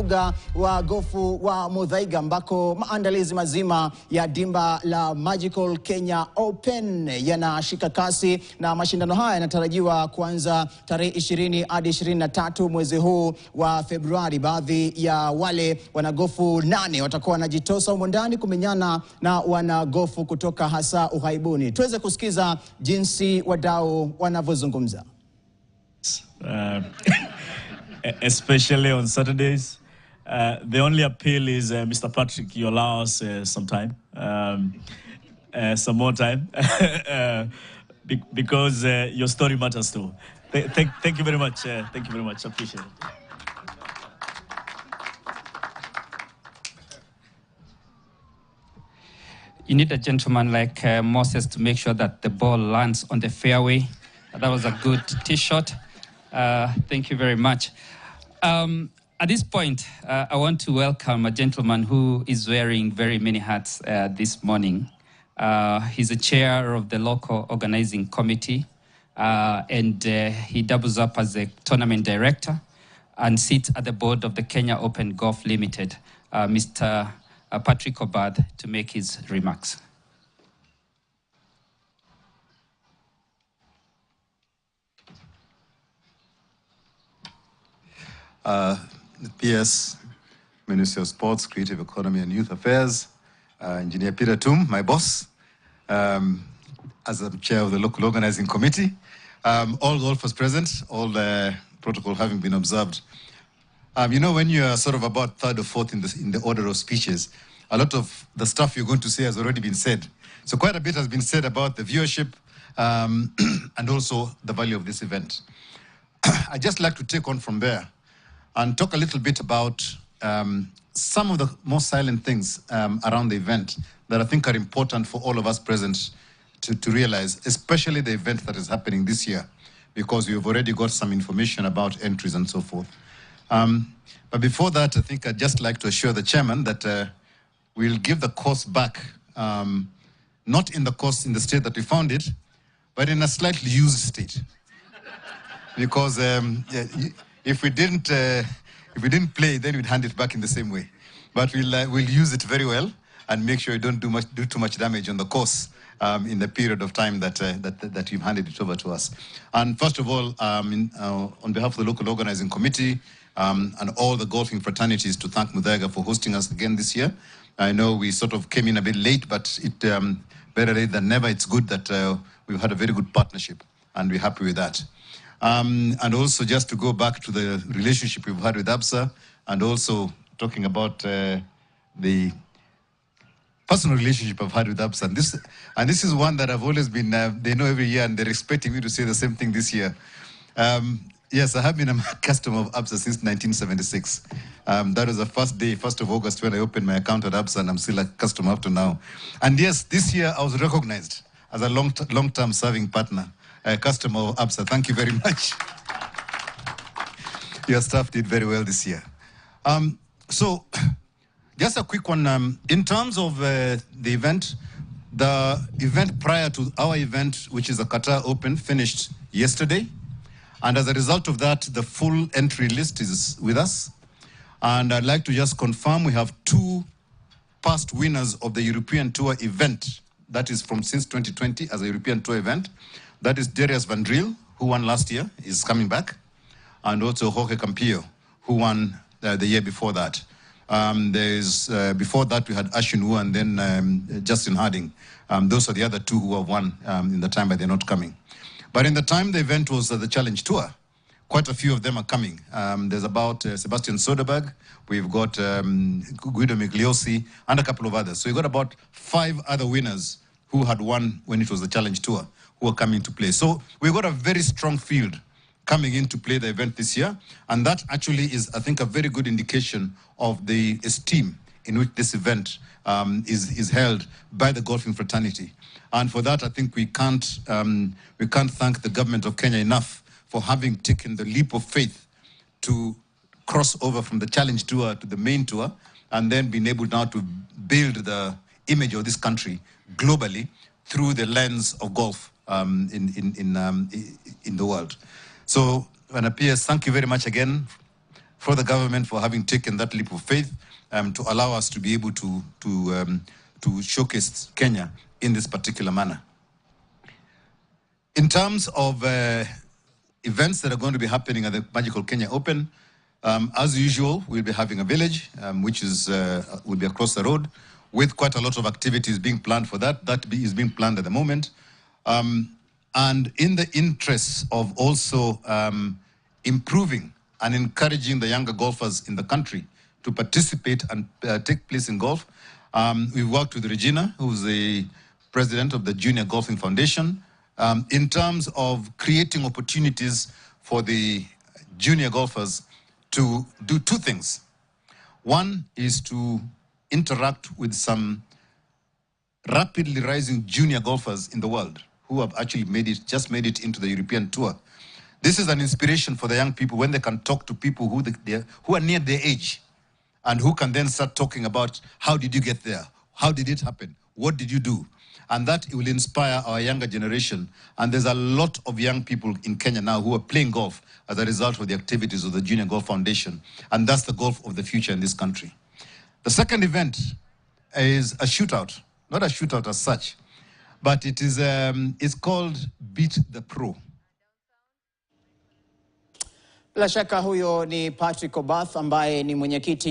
uga wa Gofu wa Muthaiga ambako maandalizi mazima ya dimba la Magical Kenya Open yanashika kasi, na mashindano haya yanatarajiwa kuanza tarehe 20 hadi 23 mwezi huu wa Februari. Baadhi ya wale wanagofu 8 watakuwa wanajitosa humo ndani kumenyana na wanagofu kutoka hasa ughaibuni. Tuweze kusikiza jinsi wadau wanavyozungumza. Especially on Saturdays. The only appeal is, Mr. Patrick, you allow us some time, some more time, because your story matters too. Thank you very much. Thank you very much. Appreciate it. You need a gentleman like Moses to make sure that the ball lands on the fairway. That was a good tee shot. Thank you very much. At this point, I want to welcome a gentleman who is wearing very many hats this morning. He's the chair of the local organizing committee, and he doubles up as a tournament director and sits at the board of the Kenya Open Golf Limited, Mr. Patrick Obad, to make his remarks. The PS, Ministry of Sports, Creative Economy and Youth Affairs, Engineer Peter Tum, my boss, as I'm chair of the local organizing committee, all golfers present, all the protocol having been observed. You know, when you're sort of about third or fourth in the order of speeches, a lot of the stuff you're going to say has already been said. So quite a bit has been said about the viewership and also the value of this event. I'd just like to take on from there and talk a little bit about some of the more silent things around the event that I think are important for all of us present to realize, especially the event that is happening this year, because we've already got some information about entries and so forth. But before that, I think I'd just like to assure the chairman that we'll give the course back, not in the state that we found it, but in a slightly used state. Because if we didn't play, then we'd hand it back in the same way. But we'll use it very well and make sure you don't do too much damage on the course in the period of time that you've handed it over to us. And first of all, on behalf of the local organizing committee and all the golfing fraternities, to thank Muthaiga for hosting us again this year. I know we sort of came in a bit late, but better late than never. It's good that we've had a very good partnership, and we're happy with that. And also just to go back to the relationship we've had with ABSA, and also talking about the personal relationship I've had with ABSA. And this is one that I've always been, they know every year, and they're expecting me to say the same thing this year. Yes, I have been a customer of ABSA since 1976. That was the first day, 1st of August, when I opened my account at ABSA, and I'm still a customer up to now. And yes, this year I was recognized as a long-term serving partner. Customer of ABSA. Thank you very much. Your staff did very well this year. So, just a quick one. In terms of the event prior to our event, which is the Qatar Open, finished yesterday. And as a result of that, the full entry list is with us. And I'd like to just confirm we have 2 past winners of the European Tour event. That is from since 2020 as a European Tour event. That is Darius Van Driel, who won last year, is coming back. And also Jorge Campillo, who won the year before that. Before that, we had Ashwin Wu and then Justin Harding. Those are the other 2 who have won in the time, but they're not coming. But in the time the event was the Challenge Tour, quite a few of them are coming. There's about Sebastian Soderberg, we've got Guido Migliosi, and a couple of others. So we've got about 5 other winners who had won when it was the Challenge Tour, who are coming to play. So we've got a very strong field coming in to play the event this year. And that actually is, I think, a very good indication of the esteem in which this event is held by the golfing fraternity. And for that, I think we can't thank the government of Kenya enough for having taken the leap of faith to cross over from the Challenge Tour to the main tour, and then being able now to build the image of this country globally through the lens of golf in the world. So, PS, thank you very much again for the government for having taken that leap of faith to allow us to be able to showcase Kenya in this particular manner. In terms of events that are going to be happening at the Magical Kenya Open, as usual, we'll be having a village, which is will be across the road, with quite a lot of activities being planned for that. That is being planned at the moment. And in the interests of also improving and encouraging the younger golfers in the country to participate and take place in golf, we've worked with Regina, who's the president of the Junior Golfing Foundation, in terms of creating opportunities for the junior golfers to do two things. One is to interact with some rapidly rising junior golfers in the world who have actually just made it into the European tour. This is an inspiration for the young people when they can talk to people who are near their age and who can then start talking about how did you get there? How did it happen? What did you do? And that will inspire our younger generation. And there's a lot of young people in Kenya now who are playing golf as a result of the activities of the Junior Golf Foundation. And that's the golf of the future in this country. The second event is a shootout. Not a shootout as such, but it is it's called Beat the Pro. Bila shaka huyo ni Patrick Obath ambaye ni mwenyekiti